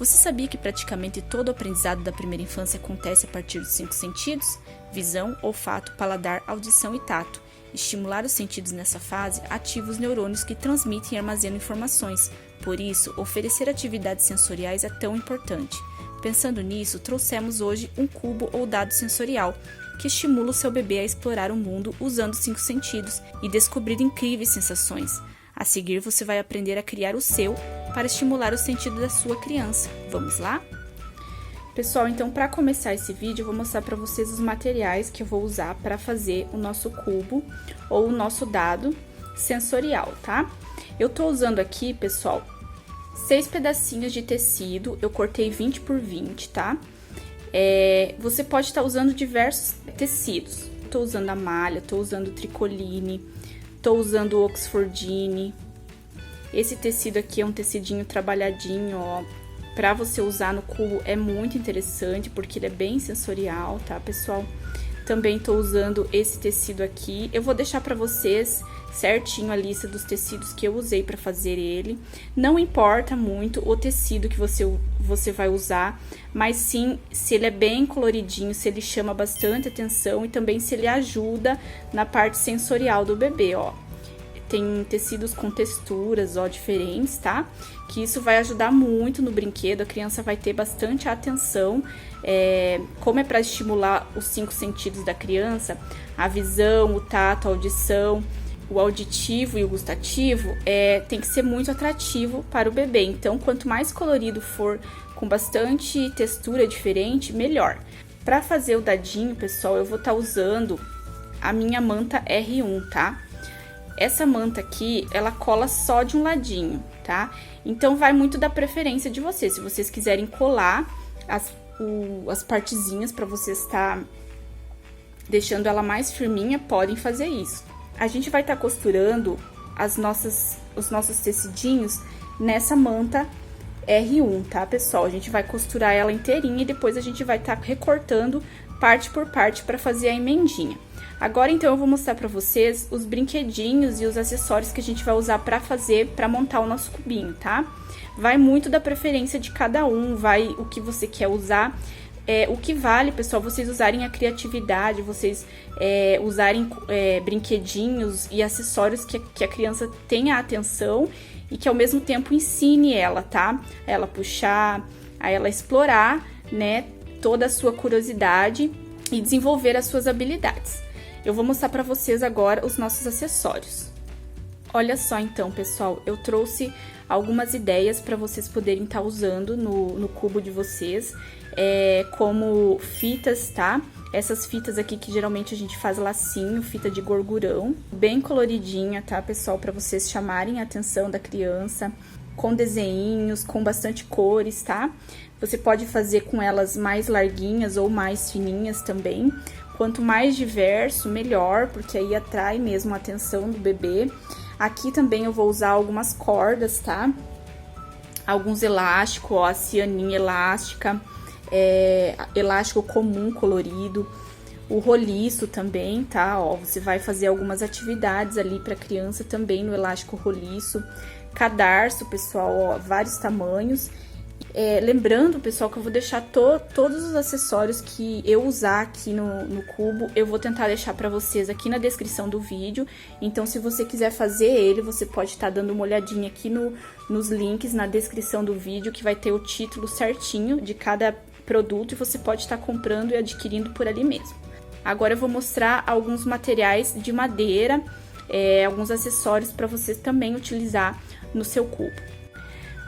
Você sabia que praticamente todo o aprendizado da primeira infância acontece a partir dos 5 sentidos? Visão, olfato, paladar, audição e tato. Estimular os sentidos nessa fase ativa os neurônios que transmitem e armazenam informações. Por isso, oferecer atividades sensoriais é tão importante. Pensando nisso, trouxemos hoje um cubo ou dado sensorial, que estimula o seu bebê a explorar o mundo usando os 5 sentidos e descobrir incríveis sensações. A seguir, você vai aprender a criar o seu para estimular o sentido da sua criança. Vamos lá? Pessoal, então para começar esse vídeo, eu vou mostrar para vocês os materiais que eu vou usar para fazer o nosso cubo ou o nosso dado sensorial, tá? Eu tô usando aqui, pessoal, 6 pedacinhos de tecido, eu cortei 20 por 20, tá? Você pode estar usando diversos tecidos. Tô usando a malha, tô usando o tricoline, tô usando o oxfordine. Esse tecido aqui é um tecidinho trabalhadinho, ó. Pra você usar no cubo é muito interessante, porque ele é bem sensorial, tá, pessoal? Também tô usando esse tecido aqui. Eu vou deixar pra vocês certinho a lista dos tecidos que eu usei pra fazer ele. Não importa muito o tecido que você vai usar, mas sim se ele é bem coloridinho, se ele chama bastante atenção e também se ele ajuda na parte sensorial do bebê, ó. Tem tecidos com texturas, ó, diferentes, tá? Que isso vai ajudar muito no brinquedo, a criança vai ter bastante atenção. Como é para estimular os 5 sentidos da criança, a visão, o tato, a audição, o auditivo e o gustativo, tem que ser muito atrativo para o bebê. Então, quanto mais colorido for, com bastante textura diferente, melhor. Para fazer o dadinho, pessoal, eu vou estar usando a minha manta R1, tá? Essa manta aqui, ela cola só de um ladinho, tá? Então, vai muito da preferência de vocês. Se vocês quiserem colar as partezinhas para você estar deixando ela mais firminha, podem fazer isso. A gente vai estar costurando os nossos tecidinhos nessa manta R1, tá, pessoal? A gente vai costurar ela inteirinha e depois a gente vai estar recortando parte por parte para fazer a emendinha. Agora, então, eu vou mostrar pra vocês os brinquedinhos e os acessórios que a gente vai usar pra montar o nosso cubinho, tá? Vai muito da preferência de cada um, vai o que você quer usar. O que vale, pessoal, vocês usarem a criatividade, vocês usarem brinquedinhos e acessórios que a criança tenha atenção e que ao mesmo tempo ensine ela, tá? A ela puxar, a ela explorar, né, toda a sua curiosidade e desenvolver as suas habilidades. Eu vou mostrar pra vocês agora os nossos acessórios. Olha só então, pessoal, eu trouxe algumas ideias para vocês poderem estar usando no cubo de vocês, como fitas, tá? Essas fitas aqui que geralmente a gente faz lacinho, fita de gorgurão, bem coloridinha, tá, pessoal? Para vocês chamarem a atenção da criança, com desenhinhos, com bastante cores, tá? Você pode fazer com elas mais larguinhas ou mais fininhas também. Quanto mais diverso, melhor, porque aí atrai mesmo a atenção do bebê. Aqui também eu vou usar algumas cordas, tá? Alguns elásticos, ó, a cianinha elástica, elástico comum colorido, o roliço também, tá? Ó, você vai fazer algumas atividades ali pra criança também no elástico roliço. Cadarço, pessoal, ó, vários tamanhos. Lembrando, pessoal, que eu vou deixar todos os acessórios que eu usar aqui no cubo, eu vou tentar deixar pra vocês aqui na descrição do vídeo. Então, se você quiser fazer ele, você pode estar dando uma olhadinha aqui nos links na descrição do vídeo, que vai ter o título certinho de cada produto e você pode estar comprando e adquirindo por ali mesmo. Agora eu vou mostrar alguns materiais de madeira, alguns acessórios para vocês também utilizar no seu cubo.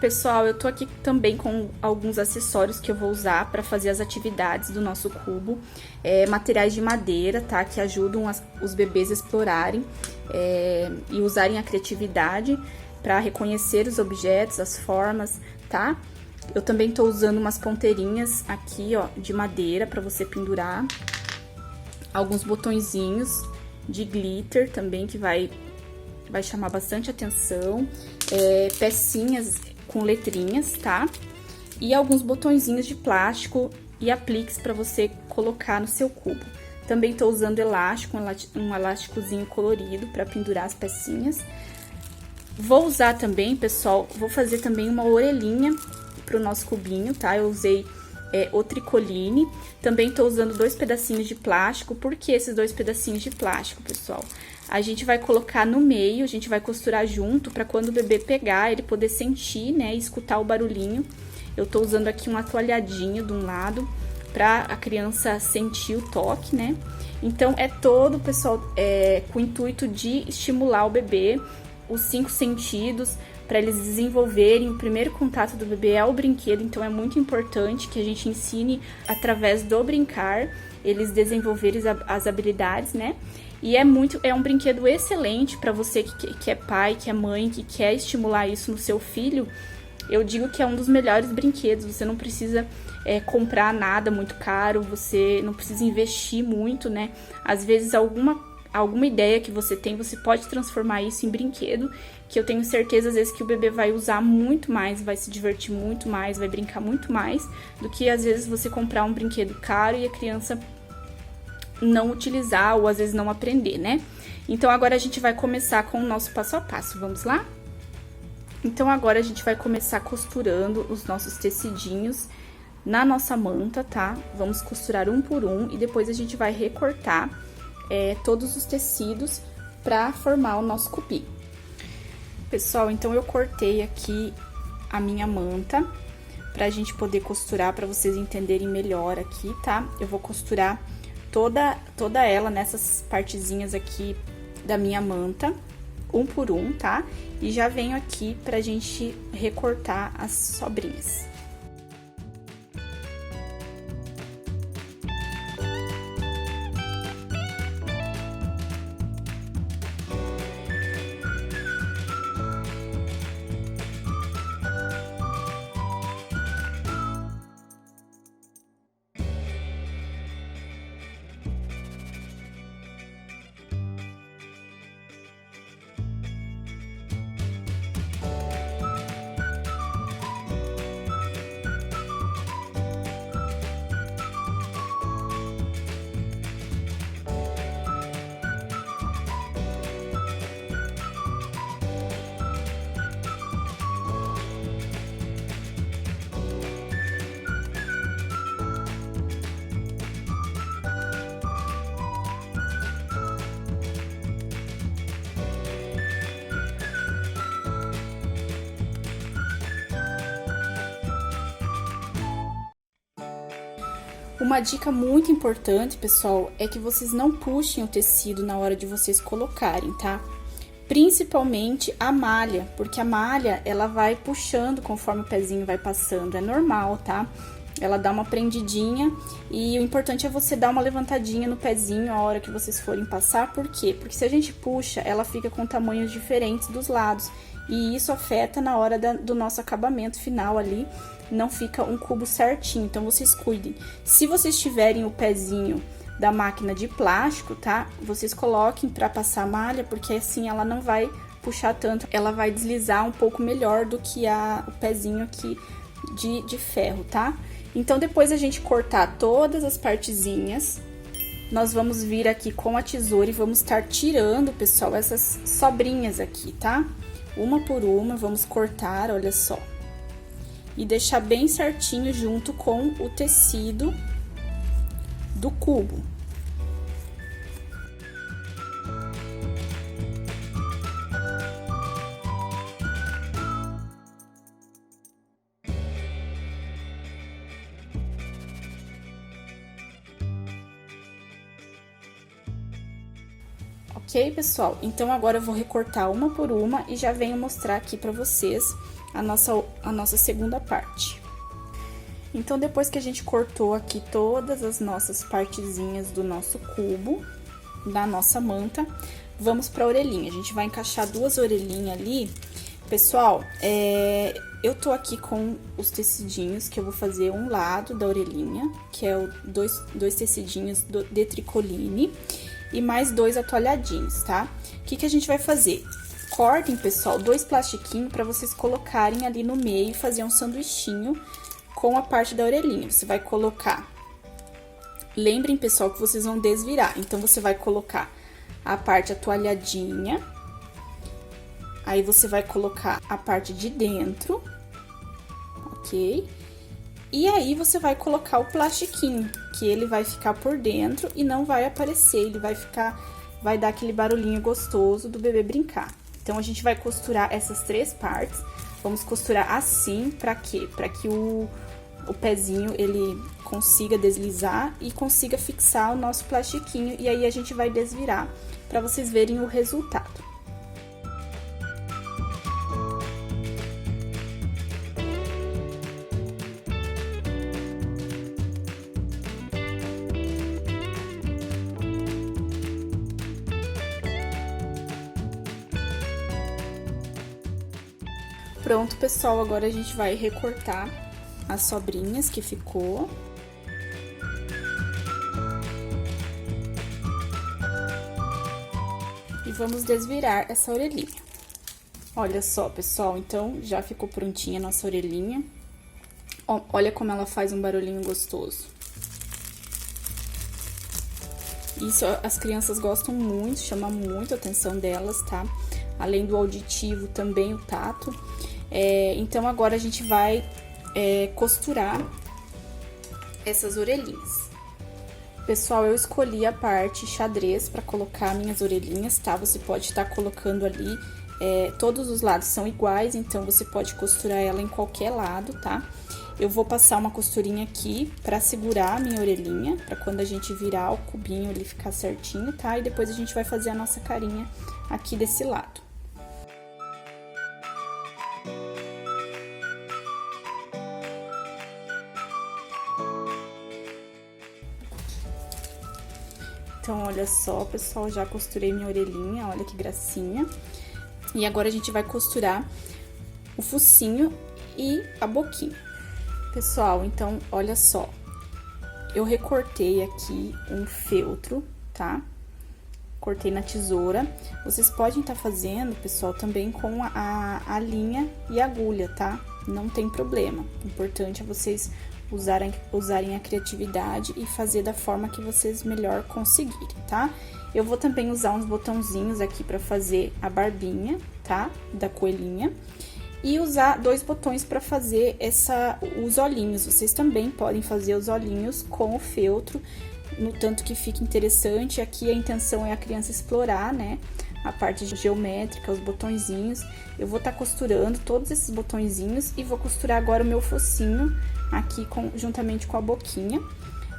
Pessoal, eu tô aqui também com alguns acessórios que eu vou usar para fazer as atividades do nosso cubo. Materiais de madeira, tá? Que ajudam os bebês a explorarem e usarem a criatividade para reconhecer os objetos, as formas, tá? Eu também tô usando umas ponteirinhas aqui, ó, de madeira para você pendurar. Alguns botõezinhos de glitter também que vai chamar bastante atenção. Pecinhas com letrinhas, tá? E alguns botõezinhos de plástico e apliques para você colocar no seu cubo. Também tô usando elástico, um elásticozinho colorido para pendurar as pecinhas. Vou usar também, pessoal, vou fazer também uma orelhinha pro nosso cubinho, tá? Eu usei o tricoline. Também tô usando 2 pedacinhos de plástico. Por que esses 2 pedacinhos de plástico, pessoal? A gente vai colocar no meio, a gente vai costurar junto pra quando o bebê pegar, ele poder sentir, né, e escutar o barulhinho. Eu tô usando aqui um atualhadinho de um lado pra a criança sentir o toque, né? Então, é todo, pessoal, com o intuito de estimular o bebê, os 5 sentidos, para eles desenvolverem. O primeiro contato do bebê é o brinquedo, então é muito importante que a gente ensine através do brincar, eles desenvolverem as habilidades, né? E é um brinquedo excelente para você que é pai, que é mãe, que quer estimular isso no seu filho. Eu digo que é um dos melhores brinquedos. Você não precisa comprar nada muito caro, você não precisa investir muito, né? Às vezes alguma ideia que você tem, você pode transformar isso em brinquedo, que eu tenho certeza às vezes que o bebê vai usar muito mais, vai se divertir muito mais, vai brincar muito mais, do que às vezes você comprar um brinquedo caro e a criança não utilizar ou às vezes não aprender, né? Então agora a gente vai começar com o nosso passo a passo, vamos lá? Então agora a gente vai começar costurando os nossos tecidinhos na nossa manta, tá? Vamos costurar um por um e depois a gente vai recortar todos os tecidos para formar o nosso cupim. Pessoal, então eu cortei aqui a minha manta pra gente poder costurar, pra vocês entenderem melhor aqui, tá? Eu vou costurar toda ela nessas partezinhas aqui da minha manta, um por um, tá? E já venho aqui pra gente recortar as sobrinhas. Uma dica muito importante, pessoal, é que vocês não puxem o tecido na hora de vocês colocarem, tá? Principalmente a malha, porque a malha, ela vai puxando conforme o pezinho vai passando, é normal, tá? Ela dá uma prendidinha e o importante é você dar uma levantadinha no pezinho a hora que vocês forem passar, por quê? Porque se a gente puxa, ela fica com tamanhos diferentes dos lados e isso afeta na hora do nosso acabamento final ali, não fica um cubo certinho, então vocês cuidem. Se vocês tiverem o pezinho da máquina de plástico, tá? Vocês coloquem pra passar a malha, porque assim ela não vai puxar tanto, ela vai deslizar um pouco melhor do que o pezinho aqui de ferro, tá? Então, depois a gente cortar todas as partezinhas, nós vamos vir aqui com a tesoura e vamos estar tirando, pessoal, essas sobrinhas aqui, tá? Uma por uma, vamos cortar, olha só. E deixar bem certinho junto com o tecido do cubo. Ok, pessoal? Então, agora eu vou recortar uma por uma e já venho mostrar aqui pra vocês a nossa segunda parte. Então, depois que a gente cortou aqui todas as nossas partezinhas do nosso cubo, da nossa manta, vamos pra orelhinha. A gente vai encaixar 2 orelhinhas ali. Pessoal, eu tô aqui com os tecidinhos que eu vou fazer um lado da orelhinha, que é dois tecidinhos de tricoline. E mais 2 atualhadinhos, tá? O que a gente vai fazer? Cortem, pessoal, 2 plastiquinhos pra vocês colocarem ali no meio e fazer um sanduichinho com a parte da orelhinha. Você vai colocar... Lembrem, pessoal, que vocês vão desvirar. Então, você vai colocar a parte atualhadinha. Aí, você vai colocar a parte de dentro, ok? E aí, você vai colocar o plastiquinho, que ele vai ficar por dentro e não vai aparecer, ele vai dar aquele barulhinho gostoso do bebê brincar. Então, a gente vai costurar essas 3 partes, vamos costurar assim, pra quê? Pra que o pezinho, ele consiga deslizar e consiga fixar o nosso plastiquinho, e aí a gente vai desvirar pra vocês verem o resultado. Pronto, pessoal, agora a gente vai recortar as sobrinhas que ficou. E vamos desvirar essa orelhinha. Olha só, pessoal, então já ficou prontinha a nossa orelhinha. Ó, olha como ela faz um barulhinho gostoso. Isso as crianças gostam muito, chama muito a atenção delas, tá? Além do auditivo, também o tato. Então, agora a gente vai costurar essas orelhinhas. Pessoal, eu escolhi a parte xadrez para colocar minhas orelhinhas, tá? Você pode estar colocando ali, todos os lados são iguais, então você pode costurar ela em qualquer lado, tá? Eu vou passar uma costurinha aqui para segurar a minha orelhinha, para quando a gente virar o cubinho ele ficar certinho, tá? E depois a gente vai fazer a nossa carinha aqui desse lado. Então, olha só, pessoal, já costurei minha orelhinha, olha que gracinha. E agora a gente vai costurar o focinho e a boquinha. Pessoal, então, olha só, eu recortei aqui um feltro, tá? Cortei na tesoura. Vocês podem estar fazendo, pessoal, também com a linha e agulha, tá? Não tem problema. O importante é vocês usarem a criatividade e fazer da forma que vocês melhor conseguirem, tá? Eu vou também usar uns botãozinhos aqui pra fazer a barbinha, tá? Da coelhinha. E usar 2 botões pra fazer os olhinhos. Vocês também podem fazer os olhinhos com o feltro, no tanto que fica interessante. Aqui a intenção é a criança explorar, né? A parte geométrica, os botõezinhos. Eu vou estar costurando todos esses botõezinhos e vou costurar agora o meu focinho aqui juntamente com a boquinha.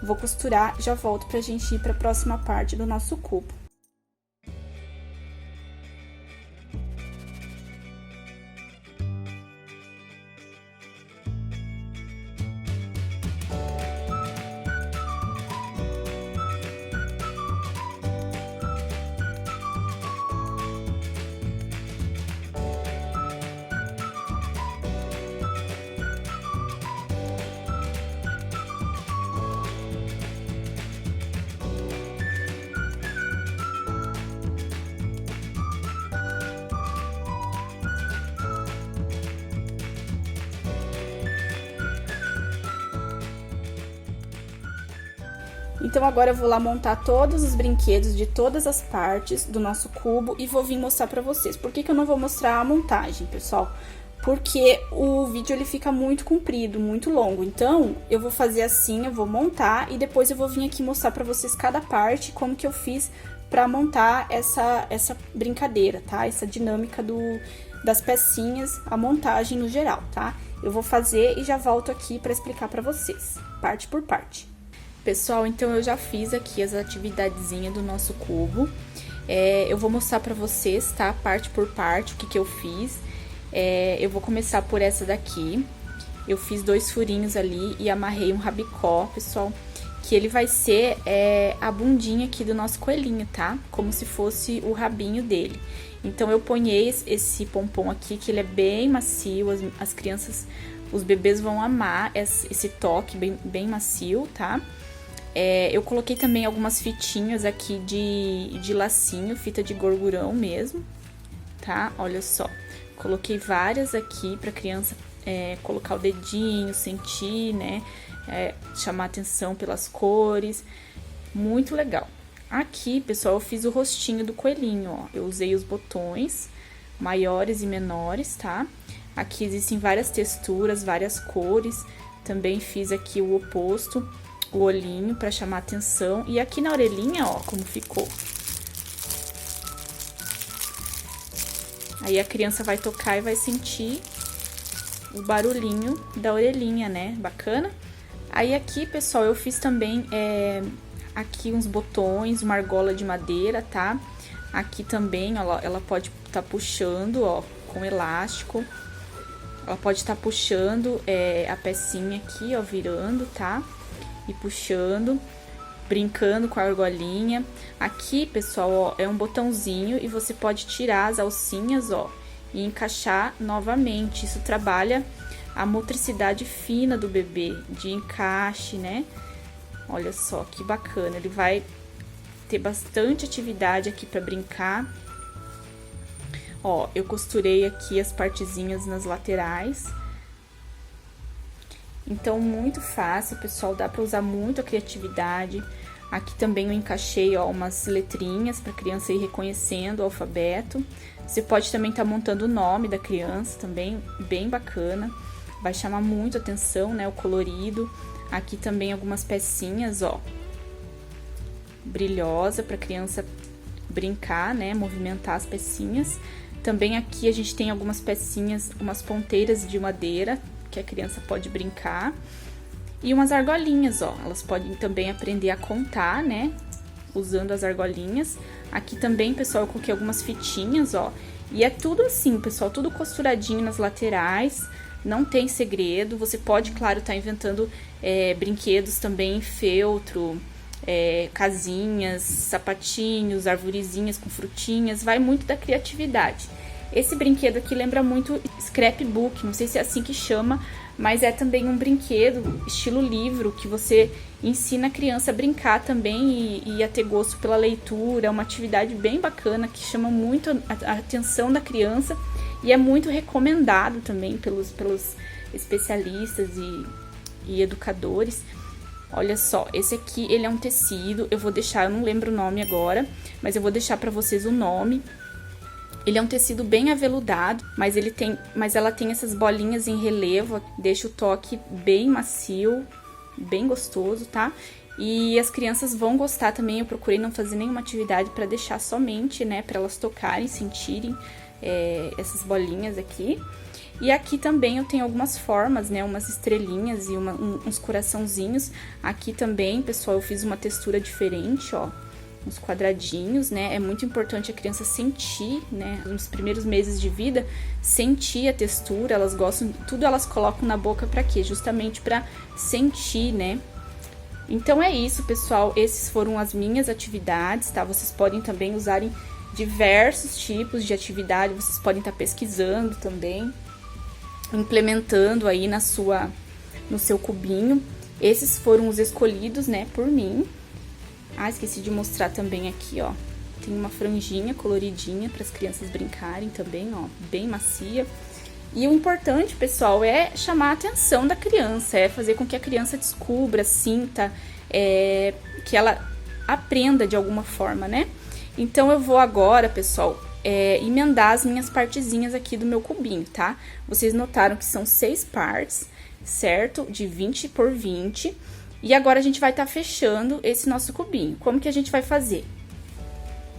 Vou costurar, já volto pra gente ir pra próxima parte do nosso cubo. Então, agora eu vou lá montar todos os brinquedos de todas as partes do nosso cubo e vou vir mostrar pra vocês. Por que que eu não vou mostrar a montagem, pessoal? Porque o vídeo ele fica muito comprido, muito longo. Então, eu vou fazer assim, eu vou montar e depois eu vou vir aqui mostrar pra vocês cada parte, como que eu fiz pra montar essa brincadeira, tá? Essa dinâmica das pecinhas, a montagem no geral, tá? Eu vou fazer e já volto aqui pra explicar pra vocês, parte por parte. Pessoal, então eu já fiz aqui as atividadezinhas do nosso cubo. Eu vou mostrar pra vocês, tá? Parte por parte, o que que eu fiz. Eu vou começar por essa daqui. Eu fiz 2 furinhos ali e amarrei um rabicó, pessoal. Que ele vai ser a bundinha aqui do nosso coelhinho, tá? Como se fosse o rabinho dele. Então, eu ponhei esse pompom aqui, que ele é bem macio. As crianças, os bebês vão amar esse toque bem macio, tá? Eu coloquei também algumas fitinhas aqui de lacinho, fita de gorgurão mesmo, tá? Olha só, coloquei várias aqui pra criança colocar o dedinho, sentir, né? Chamar atenção pelas cores, muito legal. Aqui, pessoal, eu fiz o rostinho do coelhinho, ó. Eu usei os botões maiores e menores, tá? Aqui existem várias texturas, várias cores. Também fiz aqui o oposto, o olhinho para chamar atenção. E aqui na orelhinha, ó, como ficou. Aí a criança vai tocar e vai sentir o barulhinho da orelhinha, né? Bacana? Aí aqui, pessoal, eu fiz também aqui uns botões, uma argola de madeira, tá? Aqui também, ó, ela pode estar puxando, ó, com elástico. Ela pode estar puxando a pecinha aqui, ó, virando, tá? E puxando, brincando com a argolinha. Aqui, pessoal, ó, é um botãozinho e você pode tirar as alcinhas, ó, e encaixar novamente. Isso trabalha a motricidade fina do bebê, de encaixe, né? Olha só que bacana, ele vai ter bastante atividade aqui para brincar. Ó, eu costurei aqui as partezinhas nas laterais. Então, muito fácil, pessoal, dá para usar muito a criatividade. Aqui também eu encaixei, ó, umas letrinhas para a criança ir reconhecendo o alfabeto. Você pode também estar montando o nome da criança também, bem bacana. Vai chamar muito atenção, né, o colorido. Aqui também algumas pecinhas, ó, brilhosa para a criança brincar, né, movimentar as pecinhas. Também aqui a gente tem algumas pecinhas, umas ponteiras de madeira, que a criança pode brincar. E umas argolinhas, ó, elas podem também aprender a contar, né, usando as argolinhas. Aqui também, pessoal, eu coloquei algumas fitinhas, ó. E é tudo assim, pessoal, tudo costuradinho nas laterais, não tem segredo. Você pode, claro, estar inventando brinquedos também em feltro, casinhas, sapatinhos, arvorezinhas com frutinhas, vai muito da criatividade. Esse brinquedo aqui lembra muito scrapbook, não sei se é assim que chama, mas é também um brinquedo estilo livro, que você ensina a criança a brincar também e a ter gosto pela leitura. É uma atividade bem bacana, que chama muito a atenção da criança e é muito recomendado também pelos especialistas e educadores. Olha só, esse aqui, ele é um tecido, eu vou deixar, eu não lembro o nome agora, mas eu vou deixar pra vocês o nome. Ele é um tecido bem aveludado, mas ela tem essas bolinhas em relevo, deixa o toque bem macio, bem gostoso, tá? E as crianças vão gostar também, eu procurei não fazer nenhuma atividade pra deixar somente, né, pra elas tocarem, sentirem essas bolinhas aqui. E aqui também eu tenho algumas formas, né, umas estrelinhas e uns coraçãozinhos. Aqui também, pessoal, eu fiz uma textura diferente, ó, uns quadradinhos, né, é muito importante a criança sentir, né, nos primeiros meses de vida, sentir a textura, elas gostam, tudo elas colocam na boca pra quê? Justamente pra sentir, né. Então é isso, pessoal, esses foram as minhas atividades, tá, vocês podem também usarem diversos tipos de atividade, vocês podem estar pesquisando também, implementando aí no seu cubinho. Esses foram os escolhidos, né, por mim. Ah, esqueci de mostrar também aqui, ó. Tem uma franjinha coloridinha para as crianças brincarem também, ó, bem macia. E o importante, pessoal, é chamar a atenção da criança, é fazer com que a criança descubra, sinta, que ela aprenda de alguma forma, né? Então, eu vou agora, pessoal, emendar as minhas partezinhas aqui do meu cubinho, tá? Vocês notaram que são 6 partes, certo? De 20 por 20. E agora a gente vai estar fechando esse nosso cubinho. Como que a gente vai fazer?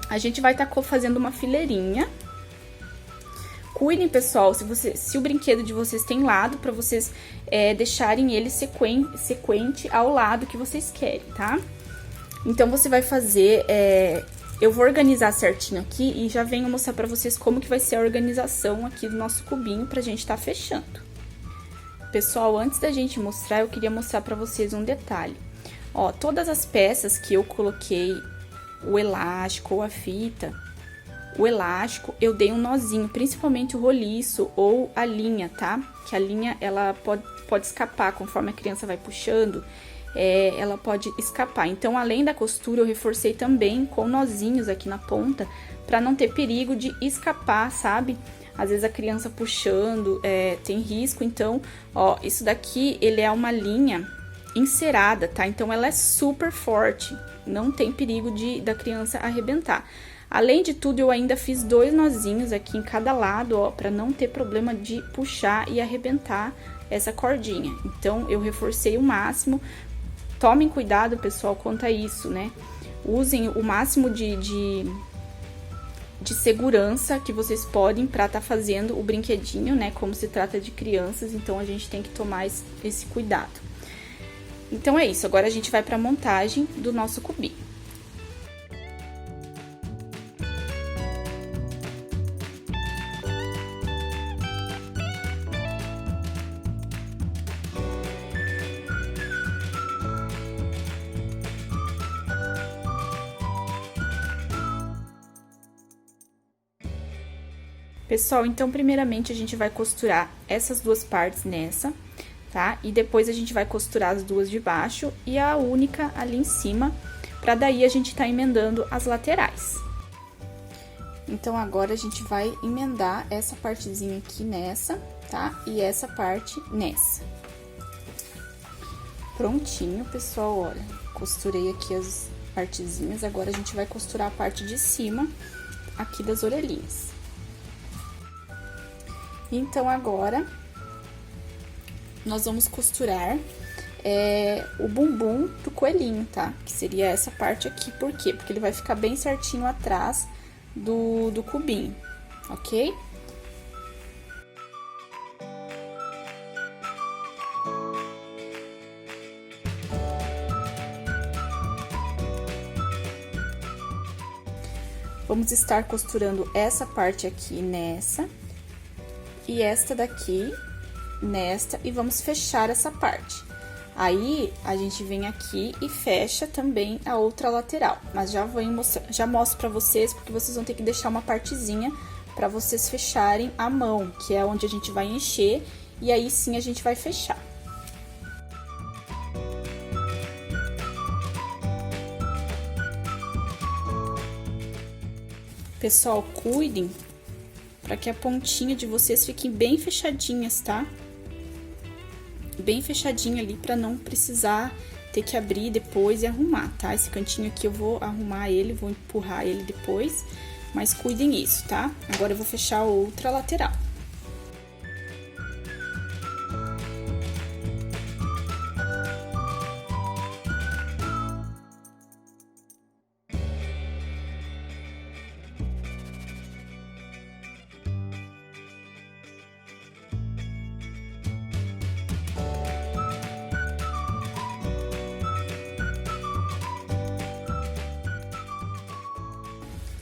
A gente vai estar fazendo uma fileirinha. Cuidem, pessoal, se o brinquedo de vocês tem lado, para vocês deixarem ele sequente ao lado que vocês querem, tá? Então, você vai fazer... eu vou organizar certinho aqui e já venho mostrar pra vocês como que vai ser a organização aqui do nosso cubinho pra gente tá fechando. Pessoal, antes da gente mostrar, eu queria mostrar pra vocês um detalhe. Ó, todas as peças que eu coloquei, o elástico ou a fita, o elástico eu dei um nozinho, principalmente o roliço ou a linha, tá? Que a linha, ela pode escapar conforme a criança vai puxando. Ela pode escapar. Então, além da costura, eu reforcei também com nozinhos aqui na ponta, pra não ter perigo de escapar, sabe? Às vezes a criança puxando, tem risco. Então, ó, isso daqui, ele é uma linha encerada, tá? Então, ela é super forte, não tem perigo da criança arrebentar. Além de tudo, eu ainda fiz 2 nozinhos aqui em cada lado, ó, pra não ter problema de puxar e arrebentar essa cordinha. Então, eu reforcei o máximo. Tomem cuidado, pessoal, quanto a isso, né? Usem o máximo de segurança que vocês podem pra tá fazendo o brinquedinho, né? Como se trata de crianças, então a gente tem que tomar esse cuidado. Então, é isso. Agora, a gente vai pra montagem do nosso cubinho. Pessoal, então, primeiramente, a gente vai costurar essas 2 partes nessa, tá? E depois a gente vai costurar as 2 de baixo e a única ali em cima, pra daí a gente tá emendando as laterais. Então, agora a gente vai emendar essa partezinha aqui nessa, tá? E essa parte nessa. Prontinho, pessoal, olha, costurei aqui as partezinhas, agora a gente vai costurar a parte de cima aqui das orelhinhas. Então, agora, nós vamos costurar o bumbum do coelhinho, tá? Que seria essa parte aqui, por quê? Porque ele vai ficar bem certinho atrás do cubinho, ok? Vamos estar costurando essa parte aqui nessa. E esta daqui, nesta, e vamos fechar essa parte. Aí, a gente vem aqui e fecha também a outra lateral. Mas já mostro pra vocês, porque vocês vão ter que deixar uma partezinha pra vocês fecharem a mão, que é onde a gente vai encher, e aí sim a gente vai fechar. Pessoal, cuidem para que a pontinha de vocês fiquem bem fechadinhas, tá? Bem fechadinha ali, para não precisar ter que abrir depois e arrumar, tá? Esse cantinho aqui eu vou arrumar ele, vou empurrar ele depois, mas cuidem isso, tá? Agora eu vou fechar a outra lateral.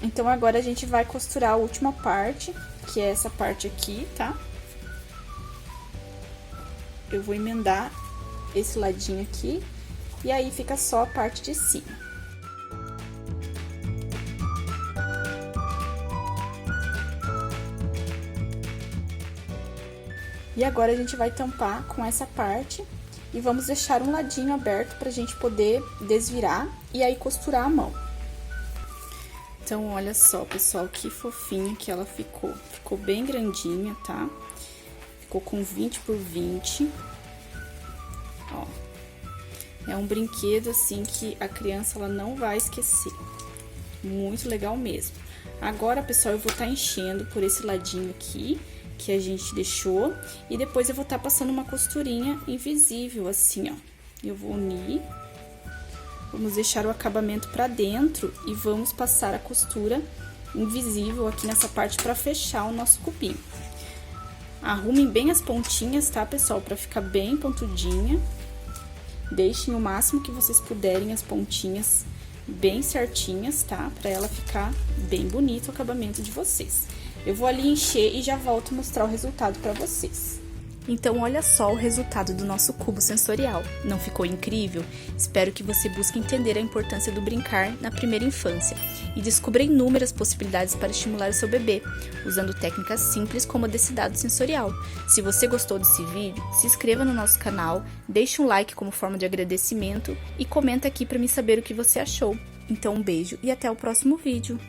Então, agora a gente vai costurar a última parte, que é essa parte aqui, tá? Eu vou emendar esse ladinho aqui, e aí fica só a parte de cima. E agora a gente vai tampar com essa parte e vamos deixar um ladinho aberto pra gente poder desvirar e aí costurar a mão. Então, olha só, pessoal, que fofinha que ela ficou. Ficou bem grandinha, tá? Ficou com 20 por 20. Ó. É um brinquedo, assim, que a criança, ela não vai esquecer. Muito legal mesmo. Agora, pessoal, eu vou estar enchendo por esse ladinho aqui, que a gente deixou. E depois eu vou estar passando uma costurinha invisível, assim, ó. Eu vou unir. Vamos deixar o acabamento pra dentro e vamos passar a costura invisível aqui nessa parte pra fechar o nosso cubinho. Arrumem bem as pontinhas, tá, pessoal? Pra ficar bem pontudinha. Deixem o máximo que vocês puderem as pontinhas bem certinhas, tá? Pra ela ficar bem bonito o acabamento de vocês. Eu vou ali encher e já volto mostrar o resultado pra vocês. Então, olha só o resultado do nosso cubo sensorial. Não ficou incrível? Espero que você busque entender a importância do brincar na primeira infância e descubra inúmeras possibilidades para estimular o seu bebê, usando técnicas simples como a desse dado sensorial. Se você gostou desse vídeo, se inscreva no nosso canal, deixe um like como forma de agradecimento e comenta aqui para me saber o que você achou. Então, um beijo e até o próximo vídeo!